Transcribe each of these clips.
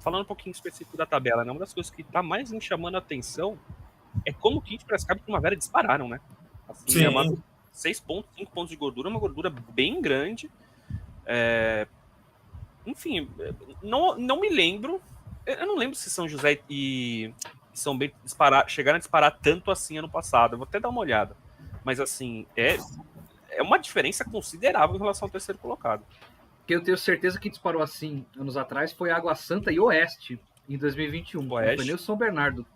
falando um pouquinho específico da tabela, né? Uma das coisas que tá mais me chamando a atenção é como o Kit Piracicaba e Primavera dispararam, né? Assim, é uma Sim. 6 pontos, 5 pontos de gordura, uma gordura bem grande. Enfim, não me lembro. Eu não lembro se São José e São Bento chegaram a disparar tanto assim ano passado. Eu vou até dar uma olhada. Mas assim, é uma diferença considerável em relação ao terceiro colocado. Que eu tenho certeza que disparou assim anos atrás foi Água Santa e Oeste em 2021. Não foi nem o São Bernardo.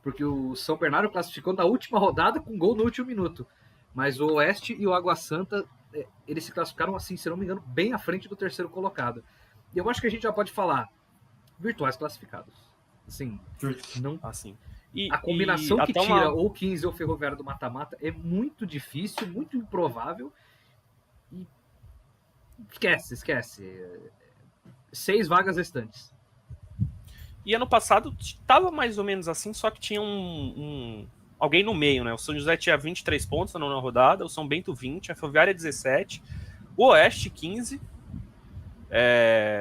Porque o São Bernardo classificou na última rodada com gol no último minuto. Mas o Oeste e o Água Santa, eles se classificaram assim, se não me engano, bem à frente do terceiro colocado. E eu acho que a gente já pode falar virtuais classificados. Assim, não. Assim. A combinação que tira ou 15 ou Ferroviário do mata-mata é muito difícil, muito improvável. E esquece. 6 vagas restantes. E ano passado tava mais ou menos assim, só que tinha alguém no meio, né? O São José tinha 23 pontos na nona rodada, o São Bento 20, a Ferroviária 17, o Oeste 15,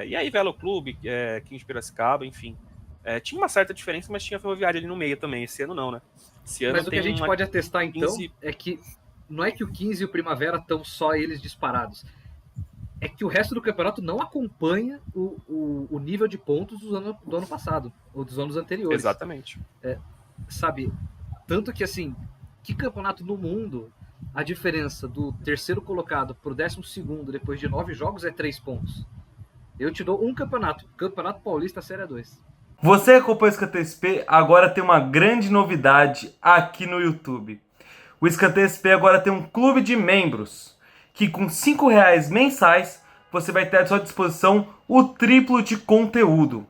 e aí Velo Clube, 15 de Piracicaba, enfim. Tinha uma certa diferença, mas tinha a Ferroviária ali no meio também. Esse ano não, né? Esse ano mas o que a gente pode atestar, então, 15... é que não é que o 15 e o Primavera estão só eles disparados. É que o resto do campeonato não acompanha o nível de pontos do ano passado, ou dos anos anteriores. Exatamente. Sabe, tanto que assim, que campeonato no mundo a diferença do terceiro colocado pro 12º depois de 9 jogos é 3 pontos? Eu te dou um campeonato, Campeonato Paulista Série 2. Você acompanha o Escanteio SP, agora tem uma grande novidade aqui no YouTube. O Escanteio SP agora tem um clube de membros, que com R$5 mensais, você vai ter à sua disposição o triplo de conteúdo.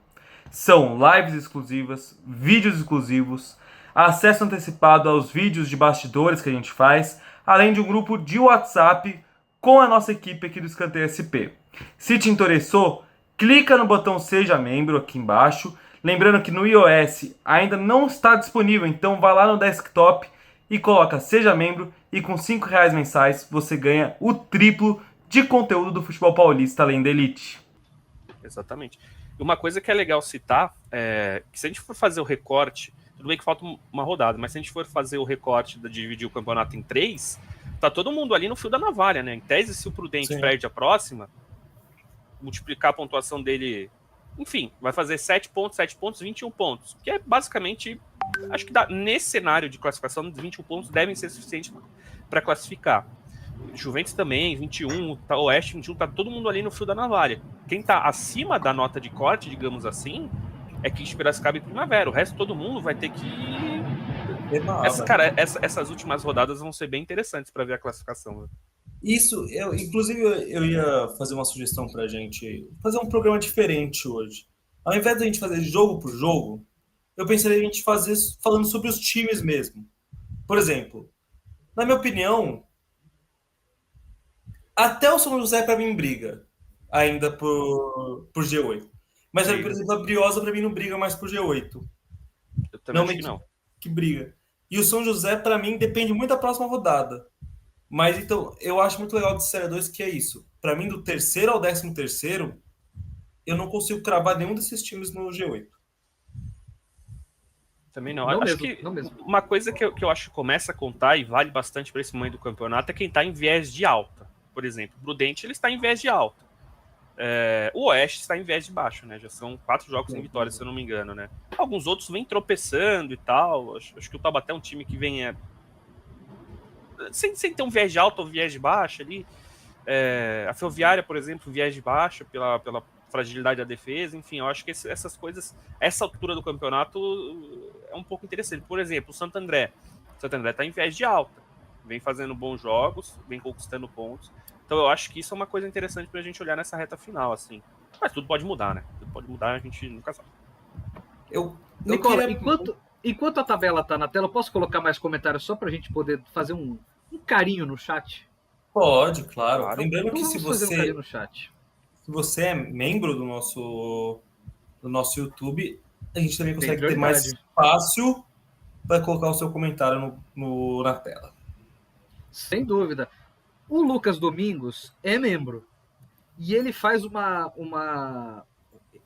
São lives exclusivas, vídeos exclusivos, acesso antecipado aos vídeos de bastidores que a gente faz, além de um grupo de WhatsApp com a nossa equipe aqui do Escanteio SP. Se te interessou, clica no botão Seja Membro aqui embaixo. Lembrando que no iOS ainda não está disponível, então vá lá no desktop e coloca Seja Membro e com R$5 mensais você ganha o triplo de conteúdo do futebol paulista além da elite. Exatamente. E uma coisa que é legal citar é que se a gente for fazer o recorte, tudo bem que falta uma rodada, mas se a gente for fazer o recorte de dividir o campeonato em 3, tá todo mundo ali no fio da navalha, né? Em tese, se o Prudente perde a próxima, multiplicar a pontuação dele, enfim, vai fazer 7 pontos, 21 pontos. Que é basicamente, acho que nesse cenário de classificação, 21 pontos devem ser suficientes para classificar. Juventus também, 21, tá, Oeste 21, tá todo mundo ali no fio da navalha. Quem tá acima da nota de corte, digamos assim, é que Piracicaba e Primavera. O resto, todo mundo vai ter que... Essas últimas rodadas vão ser bem interessantes para ver a classificação. Né? Isso, inclusive eu ia fazer uma sugestão pra gente fazer um programa diferente hoje. Ao invés de a gente fazer jogo por jogo, eu pensaria a gente fazer falando sobre os times mesmo. Por exemplo, na minha opinião, até o São José para mim briga ainda por G8. Mas, por exemplo, a Briosa para mim não briga mais por G8. Eu também acho que não. Que briga. E o São José, para mim, depende muito da próxima rodada. Mas, então, eu acho muito legal de Série 2 que é isso. Para mim, do terceiro ao 13º, eu não consigo cravar nenhum desses times no G8. Também não. Acho que uma coisa que eu acho que começa a contar e vale bastante para esse momento do campeonato é quem está em viés de alta. Por exemplo, o Prudente ele está em viés de alta. O Oeste está em viés de baixo, né? Já são 4 jogos sem vitória, se eu não me engano, né? Alguns outros vêm tropeçando e tal. Acho que o Taubaté é um time que vem sem ter um viés de alta ou viés de baixo ali. A Ferroviária, por exemplo, viés de baixo pela fragilidade da defesa. Enfim, eu acho que essas coisas, essa altura do campeonato é um pouco interessante. Por exemplo, o Santo André. O Santo André está em viés de alta. Vem fazendo bons jogos, vem conquistando pontos. Então eu acho que isso é uma coisa interessante pra gente olhar nessa reta final, assim. Mas tudo pode mudar, né? Tudo pode mudar, a gente nunca sabe. Nicola, enquanto a tabela tá na tela, eu posso colocar mais comentários só pra gente poder fazer um carinho no chat? Pode, claro. Lembrando que se fazer um carinho no chat. Se você é membro do nosso YouTube, a gente também consegue ter mais espaço para colocar o seu comentário na tela. Sem dúvida. O Lucas Domingos é membro. E ele faz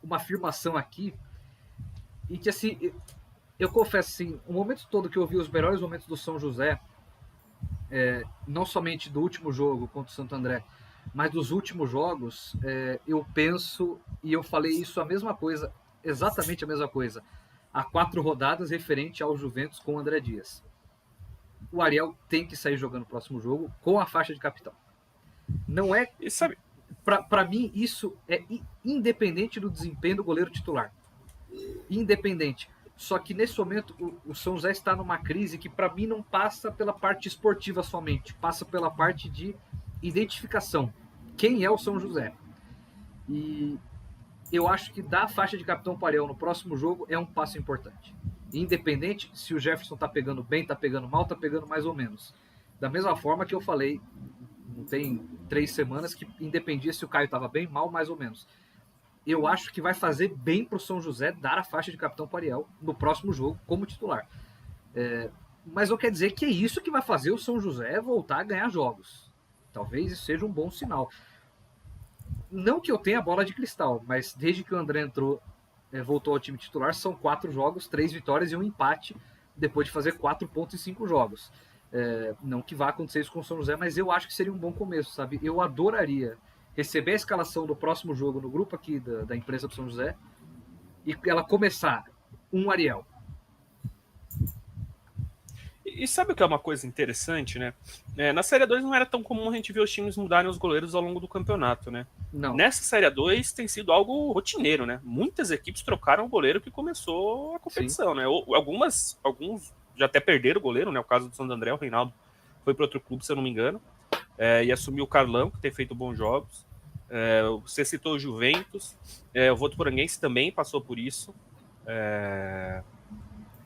uma afirmação aqui, e que assim, eu confesso assim, o momento todo que eu vi os melhores momentos do São José, não somente do último jogo contra o Santo André, mas dos últimos jogos, eu penso, e eu falei isso a mesma coisa, exatamente a mesma coisa, há 4 rodadas referente ao Juventus com o André Dias. O Ariel tem que sair jogando o próximo jogo com a faixa de capitão. Não é... Para mim, isso é independente do desempenho do goleiro titular. Independente. Só que nesse momento o São José está numa crise que para mim não passa pela parte esportiva somente, passa pela parte de identificação. Quem é o São José? E eu acho que dar a faixa de capitão para Ariel no próximo jogo é um passo importante. Independente se o Jefferson tá pegando bem, tá pegando mal, tá pegando mais ou menos. Da mesma forma que eu falei, não tem 3 semanas, que independia se o Caio tava bem, mal, mais ou menos. Eu acho que vai fazer bem pro São José dar a faixa de capitão para Ariel no próximo jogo como titular. Mas não quer dizer que é isso que vai fazer o São José voltar a ganhar jogos. Talvez isso seja um bom sinal. Não que eu tenha bola de cristal, mas desde que o André entrou, voltou ao time titular, são 4 jogos, 3 vitórias e um empate, depois de fazer 4 pontos em 5 jogos. Não que vá acontecer isso com o São José, mas eu acho que seria um bom começo, sabe? Eu adoraria receber a escalação do próximo jogo no grupo aqui da empresa do São José e ela começar um Ariel. E sabe o que é uma coisa interessante, né? Na Série 2 não era tão comum a gente ver os times mudarem os goleiros ao longo do campeonato, né? Não. Nessa Série 2 tem sido algo rotineiro, né? Muitas equipes trocaram o goleiro que começou a competição, né? Alguns já até perderam o goleiro, né? O caso do Santo André, o Reinaldo foi para outro clube, se eu não me engano, e assumiu o Carlão, que tem feito bons jogos. Você citou o Juventus, o Votuporanguense também passou por isso.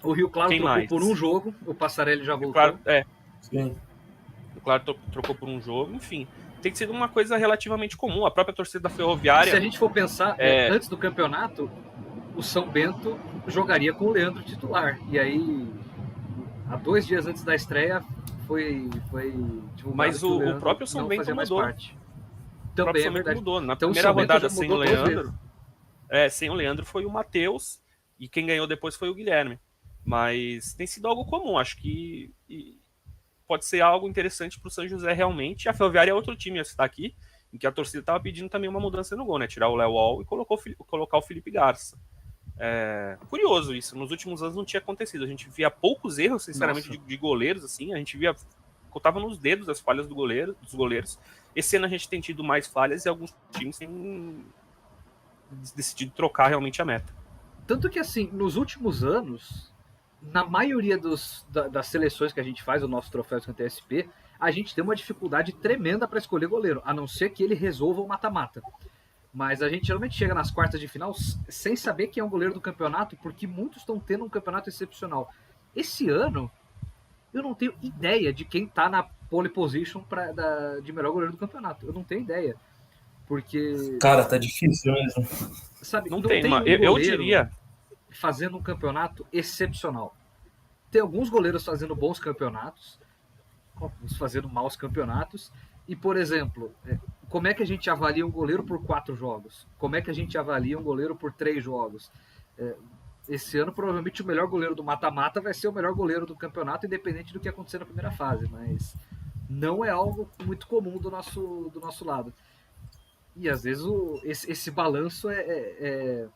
O Rio Claro Quem trocou mais? por um jogo, o Passarelli já voltou. Claro, Sim. O Claro trocou por um jogo, enfim. Tem sido uma coisa relativamente comum. A própria torcida da Ferroviária... Se a gente for pensar, antes do campeonato, o São Bento jogaria com o Leandro titular. E aí, há 2 dias antes da estreia, foi divulgado. Mas o próprio São Bento mudou. Também é verdade. Mudou. Na Então, primeira rodada sem o Leandro. Sem o Leandro foi o Matheus, e quem ganhou depois foi o Guilherme. Mas tem sido algo comum. Acho que pode ser algo interessante para o São José realmente. A Ferroviária é outro time a citar aqui, em que a torcida estava pedindo também uma mudança no gol, né? Tirar o Léo Wall e colocar o Felipe Garça. Curioso isso. Nos últimos anos não tinha acontecido. A gente via poucos erros, sinceramente, de goleiros, assim. A gente contava nos dedos as falhas dos goleiros. Esse ano a gente tem tido mais falhas e alguns times têm decidido trocar realmente a meta. Tanto que, assim, nos últimos anos, na maioria das seleções que a gente faz, o nosso troféu do TSP, a gente tem uma dificuldade tremenda para escolher goleiro, a não ser que ele resolva o mata-mata. Mas a gente geralmente chega nas quartas de final sem saber quem é o goleiro do campeonato, porque muitos estão tendo um campeonato excepcional. Esse ano, eu não tenho ideia de quem está na pole position de melhor goleiro do campeonato. Eu não tenho ideia. Porque... Cara, tá difícil mesmo. Sabe, não tem eu diria... fazendo um campeonato excepcional. Tem alguns goleiros fazendo bons campeonatos, alguns fazendo maus campeonatos. E, por exemplo, como é que a gente avalia um goleiro por 4 jogos? Como é que a gente avalia um goleiro por 3 jogos? Esse ano, provavelmente, o melhor goleiro do mata-mata vai ser o melhor goleiro do campeonato, independente do que acontecer na primeira fase. Mas não é algo muito comum do nosso lado. E, às vezes, esse balanço é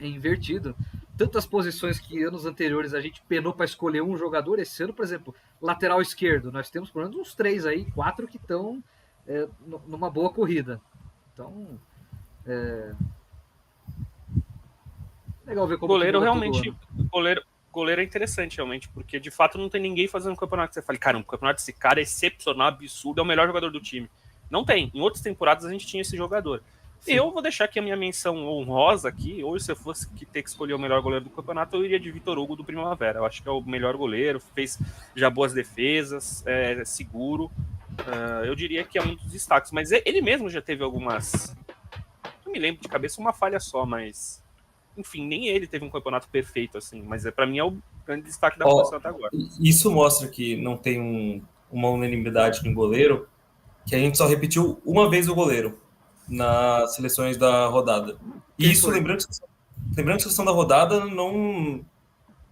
invertido. Tantas posições que anos anteriores a gente penou para escolher um jogador, esse ano, por exemplo, lateral esquerdo, nós temos pelo menos uns 3 aí, 4 que estão numa boa corrida. Então, legal ver como goleiro realmente, goleiro é interessante realmente, porque de fato não tem ninguém fazendo um campeonato que você fale, cara, um campeonato desse cara é excepcional, absurdo, é o melhor jogador do time. Não tem. Em outras temporadas a gente tinha esse jogador. Sim. Eu vou deixar aqui a minha menção honrosa aqui. Hoje, se eu fosse ter que escolher o melhor goleiro do campeonato, eu iria de Vitor Hugo do Primavera. Eu acho que é o melhor goleiro, fez já boas defesas, seguro. Eu diria que é um dos destaques. Mas ele mesmo já teve algumas... Não me lembro de cabeça uma falha só, mas... Enfim, nem ele teve um campeonato perfeito, assim. Mas para mim é o grande destaque da posição até agora. Isso mostra que não tem uma unanimidade com o goleiro, que a gente só repetiu uma vez o goleiro. nas seleções da rodada. E isso, lembrando que a seleção da rodada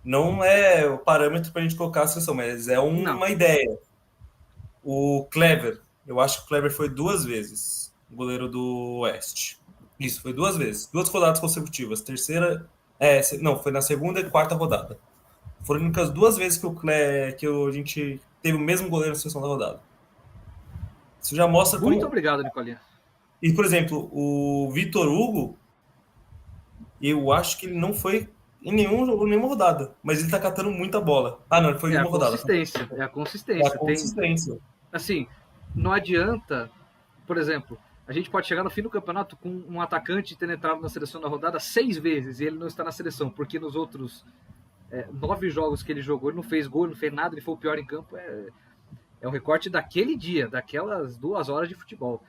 não é o parâmetro para a gente colocar a seleção, mas é uma ideia. O Kleber, eu acho que o Kleber foi 2 vezes, o goleiro do Oeste. Isso, foi 2 vezes. 2 rodadas consecutivas. Terceira... foi na segunda e quarta rodada. Foram as únicas 2 vezes que a gente teve o mesmo goleiro na seleção da rodada. Isso já mostra como... Muito obrigado, Nicolinha. E, por exemplo, o Vitor Hugo, eu acho que ele não foi em nenhuma rodada, mas ele tá catando muita bola. Ah, não, ele foi em uma rodada. É a consistência. Tem, assim, não adianta, por exemplo, a gente pode chegar no fim do campeonato com um atacante tendo entrado na seleção da rodada 6 vezes e ele não está na seleção, porque nos outros 9 jogos que ele jogou, ele não fez gol, não fez nada, ele foi o pior em campo. É um recorte daquele dia, daquelas 2 horas de futebol.